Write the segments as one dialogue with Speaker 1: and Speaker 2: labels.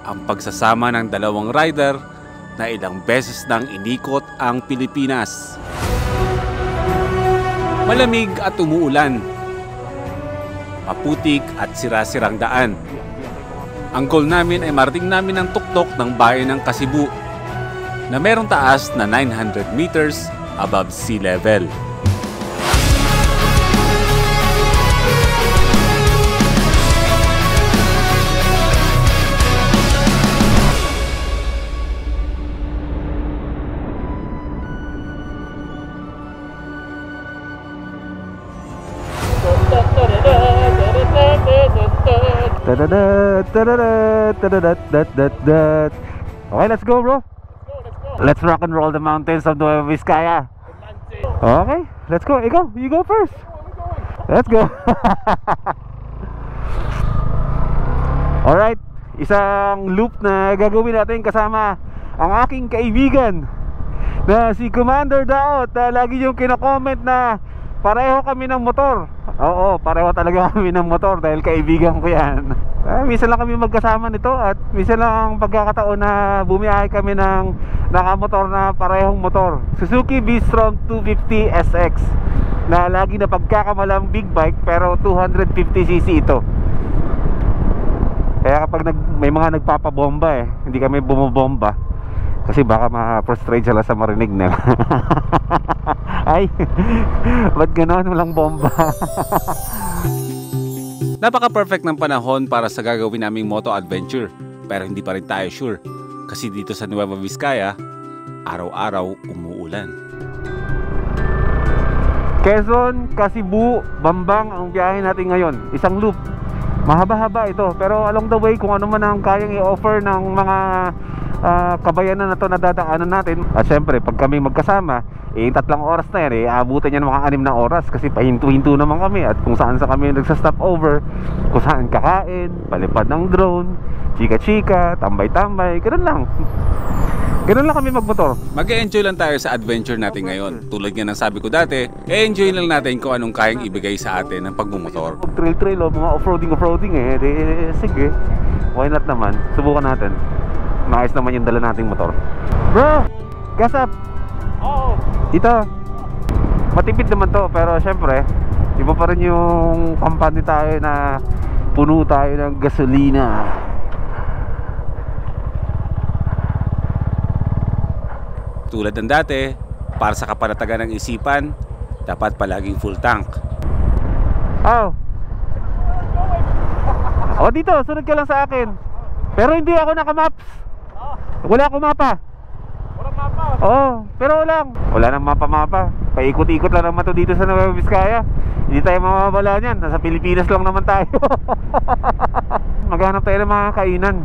Speaker 1: ang pagsasama ng dalawang rider na ilang beses nang inikot ang Pilipinas. Malamig at umuulan, maputik at sira-sirang daan. Ang goal namin ay marating namin ang tuktok ng bayan ng Kasibu na merong taas na 900 meters above sea level.
Speaker 2: Okay, let's go, bro. Let's rock and roll the mountains of Nueva Vizcaya. Okay, let's go. You go first. Let's go. Alright, isang loop na gagawin natin kasama ang aking kaibigan na si Commander Daot, na lagi yung kino-comment na pareho kami ng motor. Oo, pareho talaga kami ng motor dahil kaibigan ko yan. Minsan lang kami magkasama nito at minsan lang ang pagkakataon na bumiyahe kami ng nakamotor na parehong motor. Suzuki V-Strom 250 SX na lagi na pagkakamalang big bike pero 250cc ito. Kaya kapag may mga nagpapabomba hindi kami bumobomba kasi baka ma-frustrate sila sa marinig nila. Ay, ba't gano'n walang bomba?
Speaker 1: Napaka-perfect ng panahon para sa gagawin naming moto adventure, pero hindi pa rin tayo sure kasi dito sa Nueva Vizcaya, araw-araw umuulan.
Speaker 2: Quezon, Kasibu, Bambang ang biyahe natin ngayon. Isang loop. Mahaba-haba ito, pero along the way kung ano man ang kayang i-offer ng mga kabayanan na to na dadaanan natin. At syempre pag kami magkasama, 3 oras na yan, aabutan yan mga 6 na oras kasi pahinto-hinto naman kami at kung saan sa kami nagsa-stop over, kung saan kakain, palipad ng drone, chika-chika, tambay-tambay, ganun lang kami magmotor.
Speaker 1: Mag-e-enjoy lang tayo sa adventure natin ngayon. Tulad nga ng sabi ko dati, enjoy lang natin kung anong kayang ibigay sa atin ng pagmumotor.
Speaker 2: Trail-trail mga off-roading sige, why not naman, subukan natin. Maayos naman yung dala nating motor. Bro, gas up. Oo. Ito, matipid naman to, pero syempre iba pa rin yung kampanya tayo na puno tayo ng gasolina.
Speaker 1: Tulad ng dati, para sa kapanatagan ng isipan, dapat palaging full tank.
Speaker 2: Dito, sunod ka lang sa akin. Pero hindi ako nakamaps. Wala akong mapa.
Speaker 3: Walang mapa?
Speaker 2: Oo, pero wala nang mapa-mapa. Paikot-ikot lang naman to dito sa Nueva Vizcaya. Hindi tayo mamawala niyan. Nasa Pilipinas lang naman tayo. Maghanap tayo ng mga kainan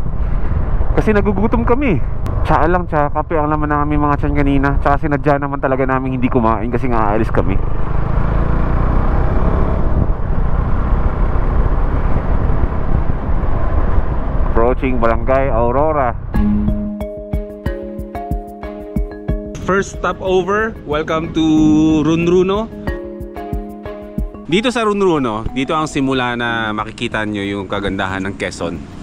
Speaker 2: kasi nagugutom kami. Tsaa lang, kape ang laman ng aming mga tiyan kanina. Tsaka sinadya naman talaga namin hindi kumain kasi nga aalis kami. Approaching Barangay Aurora.
Speaker 1: First stop over, welcome to Runruno. Dito sa Runruno, dito ang simula na makikita nyo yung kagandahan ng Quezon.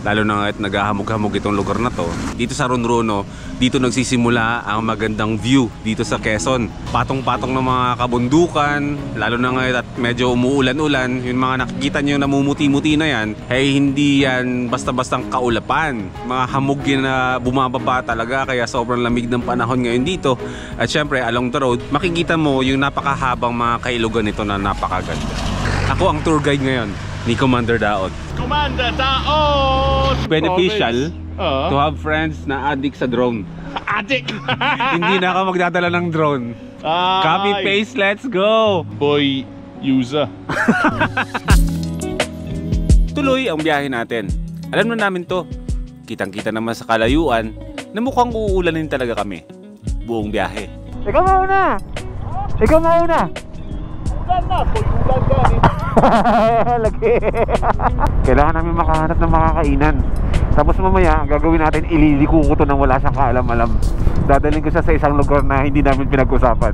Speaker 1: Lalo na nga't naghahamog-hamog itong lugar na to. Dito sa Runruno, dito nagsisimula ang magandang view dito sa Quezon. Patong-patong ng mga kabundukan, lalo na ngayon at medyo umuulan-ulan. Yung mga nakikita nyo na mumuti-muti na yan, hindi yan basta-bastang kaulapan. Mga hamog yun na bumababa talaga, kaya sobrang lamig ng panahon ngayon dito. At syempre, along the road, makikita mo yung napakahabang mga kailugan nito na napakaganda. Ako ang tour guide ngayon ni Commander Daot.
Speaker 3: Commander Daot!
Speaker 1: Beneficial to have friends na addict sa drone.
Speaker 3: Addict!
Speaker 1: Hindi na ako magdadala ng drone. Copy paste, let's go!
Speaker 3: Boy user.
Speaker 1: Tuloy ang biyahe natin. Alam na namin to. Kitang-kita naman sa kalayuan na mukhang uulanin talaga kami. Buong biyahe.
Speaker 2: Ikaw mauna!
Speaker 3: Ulan na! Boy ulan ka!
Speaker 2: Lagi. Kailangan namin makahanap ng makakainan. Tapos mamaya gagawin natin, ililiko ko to nang wala siyang kaalam-alam. Dadalhin ko siya sa isang lugar na hindi namin pinag-usapan.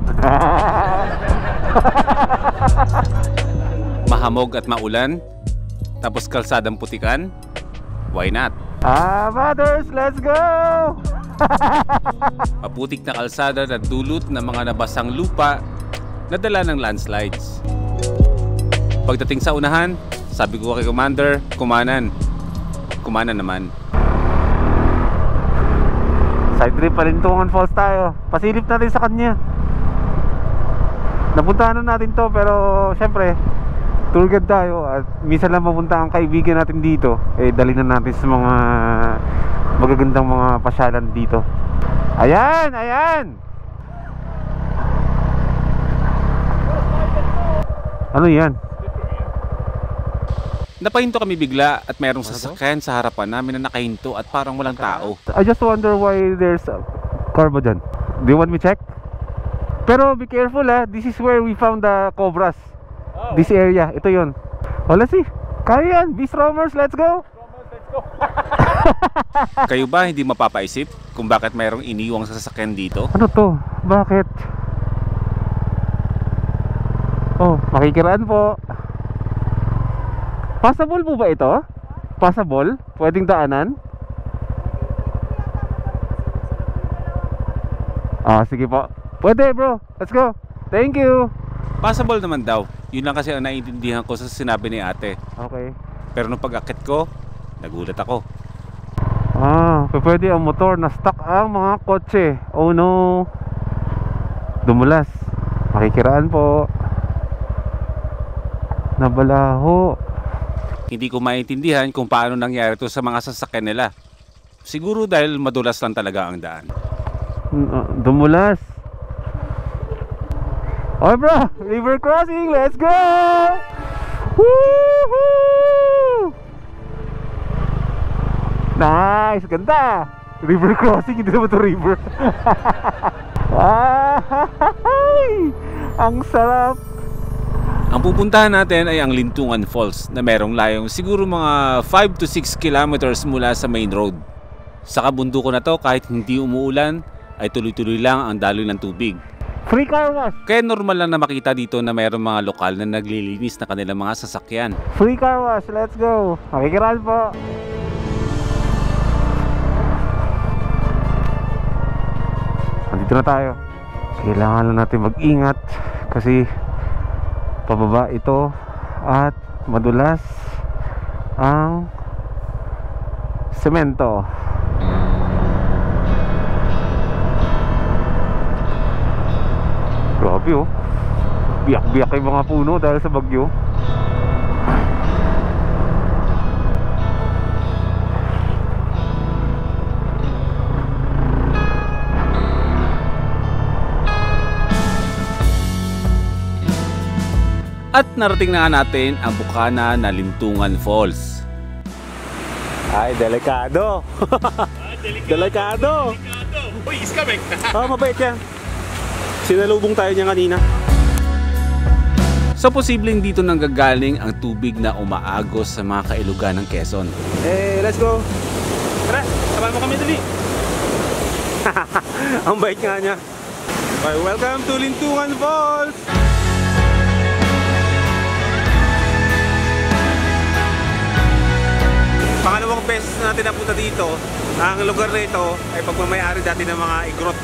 Speaker 1: Mahamog at maulan, tapos kalsadang putikan, why not?
Speaker 2: Brothers, let's go!
Speaker 1: Maputik na kalsada na dulot ng mga nabasang lupa na dala ng landslides. Pagdating sa unahan, sabi ko kay Commander, kumanan. Kumanan naman.
Speaker 2: Side trip Palintungan Falls tayo. Pasilip natin sa kanya. Napuntahan na natin to, pero syempre tour guide tayo at minsan lang mapunta ang kaibigan natin dito. Dali na natin sa mga magagandang mga pasyalan dito. Ayan, ayan. Ano yan?
Speaker 1: Napahinto kami bigla at mayroong sasakyan sa harapan namin na nakahinto at parang walang tao.
Speaker 2: I just wonder why there's a car ba dyan? Do you want me check? Pero be careful this is where we found the cobras. This area, ito yun. Let's see. Kaya yan, Beast Roamers, let's go!
Speaker 1: Kayo ba hindi mapapaisip kung bakit mayroong iniwang sasakyan dito?
Speaker 2: Ano to? Bakit? Makikiraan po. Passable po ba ito? Passable? Pwedeng daanan? Sige po. Pwede bro, let's go. Thank you.
Speaker 1: Possible naman daw. Yun lang kasi ang naiintindihan ko sa sinabi ni ate.
Speaker 2: Okay.
Speaker 1: Pero nung pag-akit ko, nagulat ako.
Speaker 2: Pwede ang motor na stuck ang mga kotse. Oh no. Dumulas. Makikiraan po. Nabalaho.
Speaker 1: Hindi ko maintindihan kung paano nangyari ito sa mga sasakyan nila. Siguro dahil madulas lang talaga ang daan.
Speaker 2: Dumulas. Oh bro, river crossing, let's go! Woohoo! Nice, ganda! River crossing, hindi naman ito river. Ang sarap!
Speaker 1: Ang pupuntahan natin ay ang Lintungan Falls na merong layong siguro mga 5 to 6 kilometers mula sa main road. Sa kabundukan na to, kahit hindi umuulan, ay tuloy-tuloy lang ang daloy ng tubig.
Speaker 2: Free car wash!
Speaker 1: Kaya normal lang na makita dito na mayroong mga lokal na naglilinis na kanilang mga sasakyan.
Speaker 2: Free car wash, let's go! Makikiraan po! Andito na tayo. Kailangan lang natin mag-ingat kasi pababa ito at madulas ang semento. Grabe biyak-biyak yung mga puno dahil sa bagyo.
Speaker 1: At narating na nga natin ang bukana na Lintungan Falls.
Speaker 2: Ay, delikado. Delikado.
Speaker 3: Uy, he's coming.
Speaker 2: Mabait yan. Sinalubong tayo niya kanina.
Speaker 1: So posibleng dito nang gagaling ang tubig na umaagos sa mga kailugan ng Quezon.
Speaker 2: Let's go. Tara, samahan mo kami dali. Ang bait nga niya. Okay, welcome to Lintungan Falls. Pangalawang beses natin napunta dito. Ang lugar na ito ay pagmamayari dati ng mga igrot.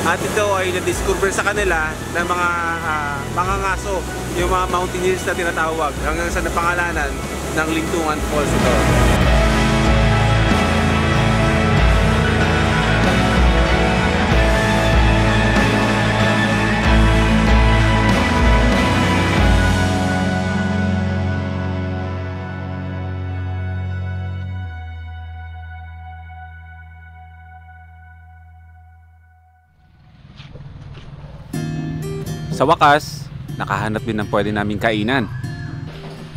Speaker 2: At ito ay na-discover sa kanila ng mga ngaso, yung mga mountaineers na tinatawag, hanggang sa napangalanan ng Lintungan Falls ito.
Speaker 1: Sa wakas, nakahanap din ng pwede naming kainan.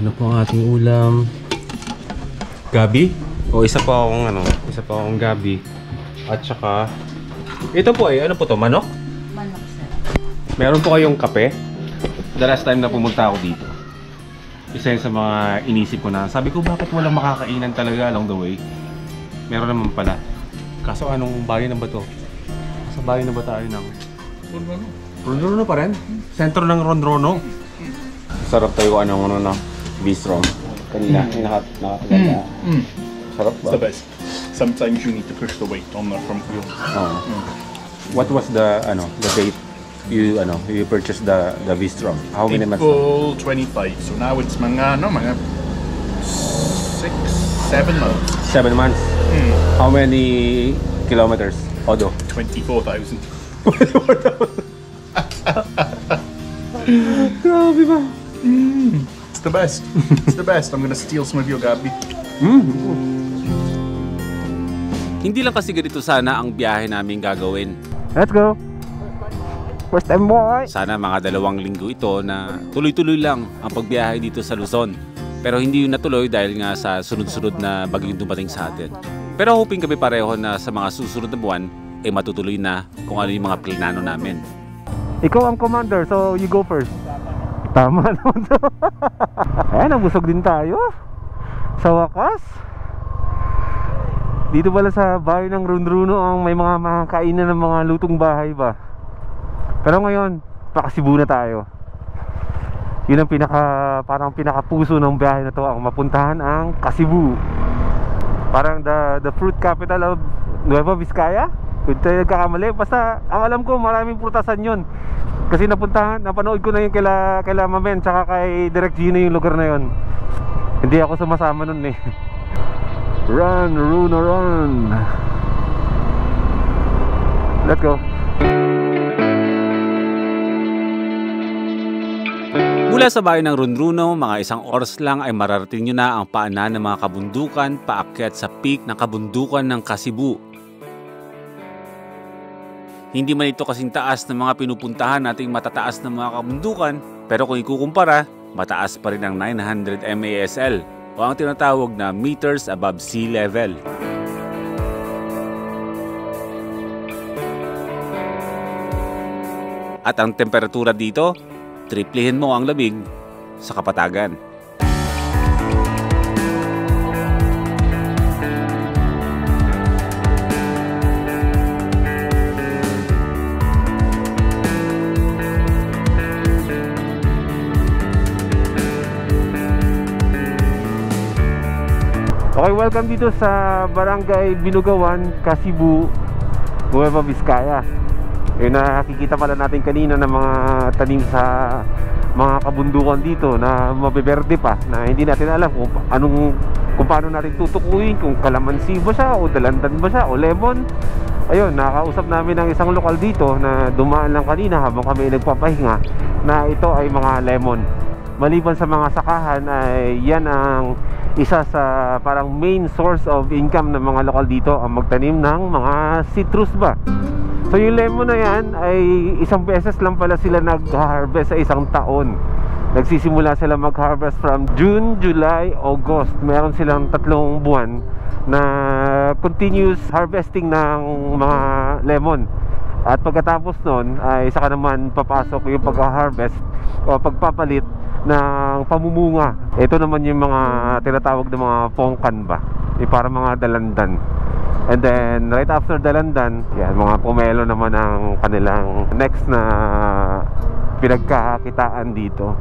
Speaker 2: Ano po ang ating ulam? Gabi? O isa pa akong gabi. At saka ito po ano po to? Manok?
Speaker 4: Manok, sir.
Speaker 2: Meron po kayong kape? The last time na pumunta ako dito, isa yun sa mga inisip ko na. Sabi ko, bakit walang makakainan talaga along the way? Meron naman pala. Kaso anong bayan na ba to? Sa bayan na ba tayo ng Ronrono pa rin? Sentro ng Ronrono. Sarap tayo na bistro. Kanina, nakaganda. Sarap ba?
Speaker 3: It's the best. sometimes you need to push the weight on the front wheel.
Speaker 1: What was the date you purchased the V-Strom? How many months?
Speaker 3: April 25. So now it's mga 6-7 months.
Speaker 1: 7 months. How many kilometers? Odo?
Speaker 3: 24,000.
Speaker 1: Grabe ba?
Speaker 3: It's the best. It's the best. I'm gonna steal some of your gabi.
Speaker 1: Hindi lang kasi ganito sana ang biyahe namin gagawin.
Speaker 2: Let's go. First time boy.
Speaker 1: Sana mga 2 linggo ito na tuloy-tuloy lang ang pagbiyahe dito sa Luzon. Pero hindi yun natuloy dahil nga sa sunod-sunod na bagyong dumating sa atin. Pero hoping kami pareho na sa mga susunod na buwan matutuloy na kung ano yung mga planano namin.
Speaker 2: Ikaw ang commander, so you go first. Tama naman to. Ayan, nabusog din tayo. Sa wakas. Dito pala sa bahay ng Runruno ang may mga kainan ng mga lutong bahay ba. Pero ngayon, pakasibu na tayo. Yun ang parang pinakapuso ng biyahe na to, ang mapuntahan ang Kasibu. Parang the fruit capital of Nueva Vizcaya. Kung tayo nagkakamali, basta ang alam ko maraming prutasan yun. Kasi napanood ko na yung kaila Mamen tsaka kay Direk Gino yung lugar na yun. Hindi ako sumasama nun eh. Run, Runo, run. Let's go.
Speaker 1: Mula sa bayan ng Runruno, mga 1 oras lang ay mararating nyo na ang paanan ng mga kabundukan paakyat sa peak ng kabundukan ng Kasibu. Hindi man ito kasing taas ng mga pinupuntahan nating matataas ng mga kabundukan, pero kung ikukumpara, mataas pa rin ang 900 MASL o ang tinatawag na meters above sea level. At ang temperatura dito, triplihin mo ang lamig sa kapatagan.
Speaker 2: Okay, welcome dito sa Barangay Binugawan, Kasibu, Nueva Vizcaya. Yung nakikita pala natin kanina ng mga tanim sa mga kabundukan dito na mabiberde pa, na hindi natin alam kung paano natin tutukuyin, kung kalamansi ba siya o dalandan ba siya o lemon. Ayun, nakakausap namin ng isang lokal dito na dumaan lang kanina habang kami nagpapahinga na ito ay mga lemon. Maliban sa mga sakahan ay yan ang isa sa parang main source of income ng mga lokal dito, ang magtanim ng mga citrus ba. So yung lemon na yan ay 1 beses lang pala sila nag-harvest sa 1 taon. Nagsisimula sila mag-harvest from June, July, August. Meron silang 3 buwan na continuous harvesting ng mga lemon. At pagkatapos nun ay saka naman papasok yung pag-harvest o pagpapalit ng pamumunga. Ito naman yung mga tinatawag na mga pongkan ba, yung para mga dalandan. And then right after dalandan, yan, mga pomelo naman ang kanilang next na pinagkakakitaan dito.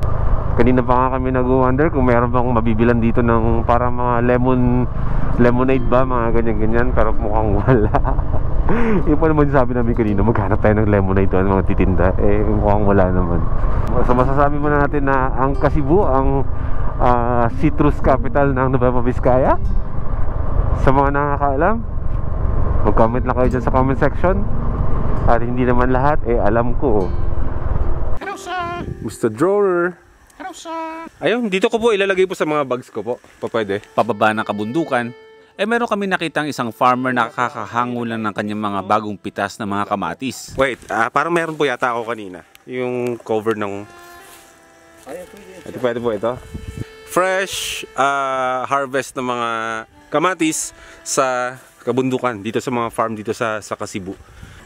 Speaker 2: Kanina pa nga kami nag-wonder kung meron bang mabibilan dito ng para mga lemonade ba, mga ganyan-ganyan, pero mukhang wala. Yung pa naman sabi namin kanina, maghanap tayo ng lemonade doon, mga titinda, mukhang wala naman. So masasabi muna natin na ang Kasibu, ang citrus capital ng Nueva Vizcaya. Sa mga nakakaalam, mag-comment lang kayo dyan sa comment section. At hindi naman lahat, alam ko.
Speaker 3: Hello, sir.
Speaker 1: Mr. Drawer.
Speaker 3: Hello, sir.
Speaker 1: Ayun, dito ko po ilalagay po sa mga bags ko po. Pwede. Pababa ng kabundukan, meron kami nakitang isang farmer na kakahango lang ng kanyang mga bagong pitas na mga kamatis. Wait, parang meron po yata ako kanina. Yung cover ng... Ito pwede po ito. Fresh harvest ng mga kamatis sa kabundukan dito sa mga farm dito sa Kasibu.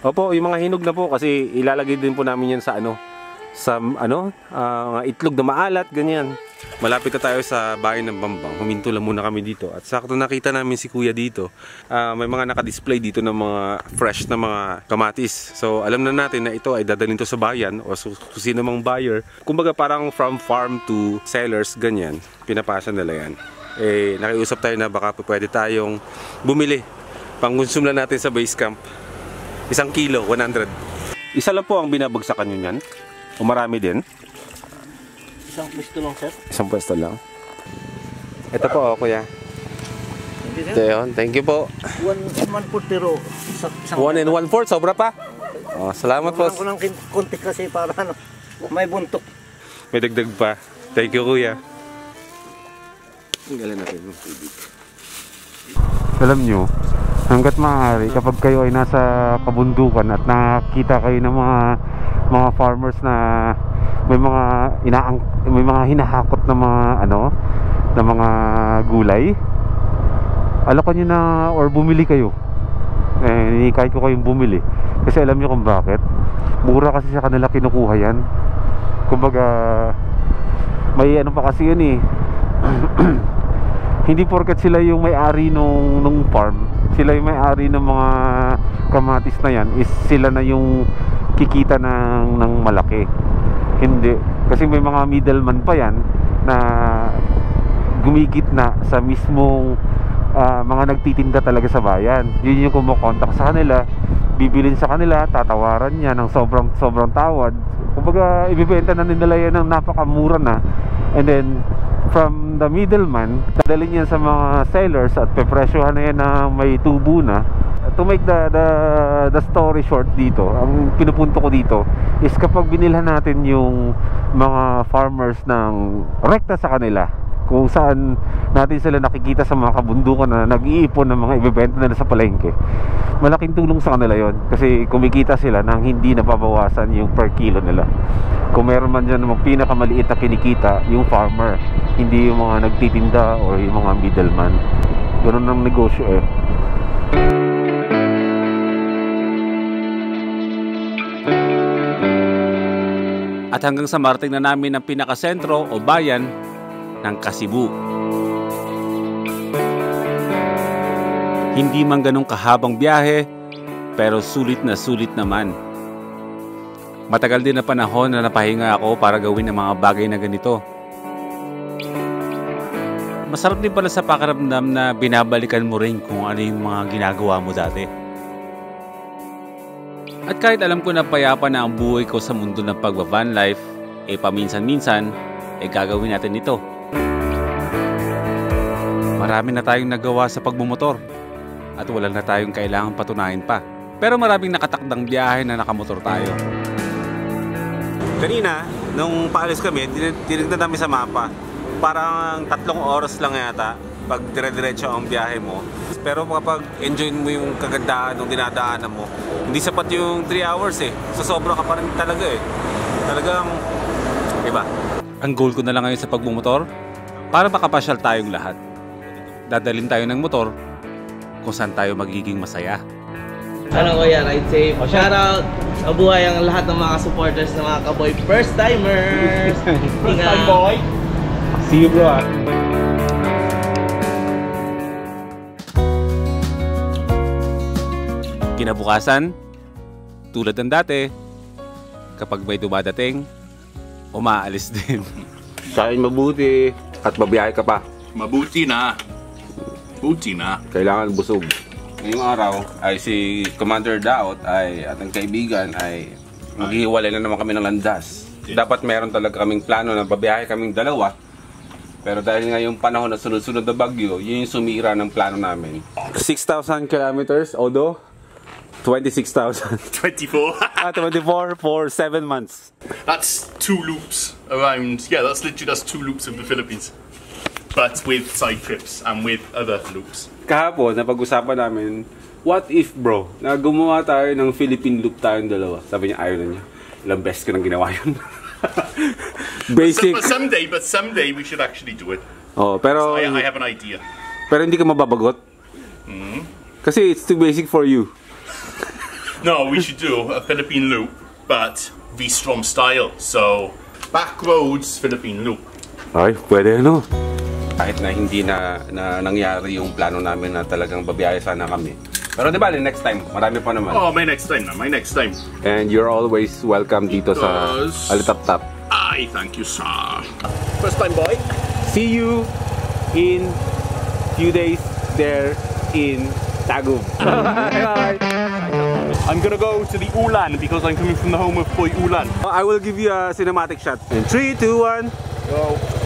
Speaker 1: Opo, yung mga hinog na po kasi ilalagay din po namin yan sa itlog na maalat, ganyan. Malapit na tayo sa bayan ng Bambang. Huminto lang muna kami dito. At sakto nakita namin si Kuya dito. May mga naka-display dito ng mga fresh na mga kamatis. So alam na natin na ito ay dadalhin to sa bayan o sino mang buyer. Kumbaga parang from farm to sellers, ganyan. Pinapasa nila yan. Nakiusap tayo na baka pwede tayong bumili Pang-consume lang natin sa base camp. 1 kilo, 100. Isa lang po ang binabagsakan nyo niyan? O marami din?
Speaker 4: Isang pwesto lang, sir.
Speaker 1: Isang pwesto lang. Ito po, kuya. Ito yun. Thank you po.
Speaker 4: 1.40.
Speaker 1: 1 and 1/4, sobra pa. Oh, salamat po.
Speaker 4: Ko lang konti kasi para ano, may buntok.
Speaker 1: May dagdag pa. Thank you, kuya. Tinggalan natin yung tubig.
Speaker 2: Alam nyo, hanggat maaari kapag kayo ay nasa kabundukan at nakakita kayo ng mga farmers na may mga hinahakot na mga gulay, alakan nyo na or bumili kayo. Kahit ko kayong bumili kasi alam nyo kung bakit. Mura kasi sa kanila kinukuha yan. Kumbaga may ano pa kasi yun eh. Hindi porket sila yung may-ari nung farm, sila yung may-ari ng mga kamatis na yan, is sila na yung kikita ng malaki. Hindi. Kasi may mga middleman pa yan na gumigitna sa mismong mga nagtitinda talaga sa bayan. Yun yung kumukontak sa kanila, bibilin sa kanila, tatawaran niya ng sobrang tawad. Kumbaga ibibenta na nila yan ng napakamura na, and then from the middleman, dadalhin niya sa mga sellers at pepresyohan na yan na may tubo na. To make the story short dito, ang pinupunto ko dito is kapag binilhan natin yung mga farmers ng rekta sa kanila, kung saan natin sila nakikita sa mga kabundukan na nag-iipon ng mga ibebenta nila sa palengke, malaking tulong sa kanila yon kasi kumikita sila nang hindi nababawasan yung per kilo nila. Kung meron man dyan mga pinakamaliit na kinikita, yung farmer, hindi yung mga nagtitinda o yung mga middleman. Ganun ang negosyo eh.
Speaker 1: At hanggang sa marating na namin ang pinakasentro o bayan ng Kasibu. Hindi man ganong kahabang biyahe, pero sulit na sulit naman. Matagal din na panahon na napahinga ako para gawin ang mga bagay na ganito. Masarap din pala sa pakiramdam na binabalikan mo rin kung ano yung mga ginagawa mo dati. At kahit alam ko na payapa na ang buhay ko sa mundo ng pagbavan life, paminsan-minsan, gagawin natin ito. Marami na tayong nagawa sa pagmumotor at wala na tayong kailangang patunayan pa. Pero maraming nakatakdang biyahe na nakamotor tayo. Kanina, nung paalis kami, tinignan namin sa mapa. Parang 3 oras lang yata pag dire-diretso ang biyahe mo. Pero kapag enjoy mo yung kagandahan ng dinadaanan mo, hindi sapat yung 3 hours eh. So sobra ka pa rin talaga eh. Talagang iba. Ang goal ko na lang ngayon sa pagmumotor, para makapasyal tayong lahat. Dadalhin tayo ng motor kung saan tayo magiging masaya.
Speaker 5: Ano ko yan, I'd say, shoutout, mabuhay ang lahat ng mga supporters ng mga Kaboy First Timers! First time boy!
Speaker 2: See you bro.
Speaker 1: Kinabukasan, tulad ng dati, kapag may dumadating, umaalis din. Kain mabuti at mabiyahe ka pa.
Speaker 3: Mabuti na. Buti na.
Speaker 1: Kailangan busog. Ngayong araw ay si Commander Daot at ang kaibigan ay maghihiwalay na naman kami ng landas. Dapat meron talaga kaming plano na babiyahe kaming dalawa. Pero dahil ngayong panahon na sunod-sunod na bagyo, yun yung sumira ng plano namin. 6,000 kilometers, although 26,000.
Speaker 3: 24.
Speaker 1: 24 for 7 months.
Speaker 3: That's 2 loops around. Yeah, that's 2 loops of the Philippines. But with side trips and with other loops.
Speaker 1: Kahapon, napag-usapan namin, what if bro, na gumawa tayo ng Philippine loop tayong dalawa. Sabi niya, ayaw na niya. Ilang best ko nang ginawa yun. Basic.
Speaker 3: But someday we should actually do it.
Speaker 1: Oh, pero
Speaker 3: I have an idea.
Speaker 1: Pero hindi ka mababagot. Kasi it's too basic for you.
Speaker 3: No, we should do a Philippine loop, but V-Strom style. So, back roads, Philippine loop.
Speaker 1: Ay, pwede no. Kahit na hindi na nangyari yung plano namin na talagang babiyahe sana kami. Pero di ba, next time, marami pa naman.
Speaker 3: Oh, my next time na, my next time.
Speaker 1: And you're always welcome dito sa Alitap-Tap.
Speaker 3: Ay, thank you, sir. First time, boy.
Speaker 1: See you in few days there in Tagum. Bye-bye.
Speaker 3: I'm gonna go to the Ulan because I'm coming from the home of Boy Ulan.
Speaker 1: I will give you a cinematic shot. In 3, 2, 1.
Speaker 3: Go.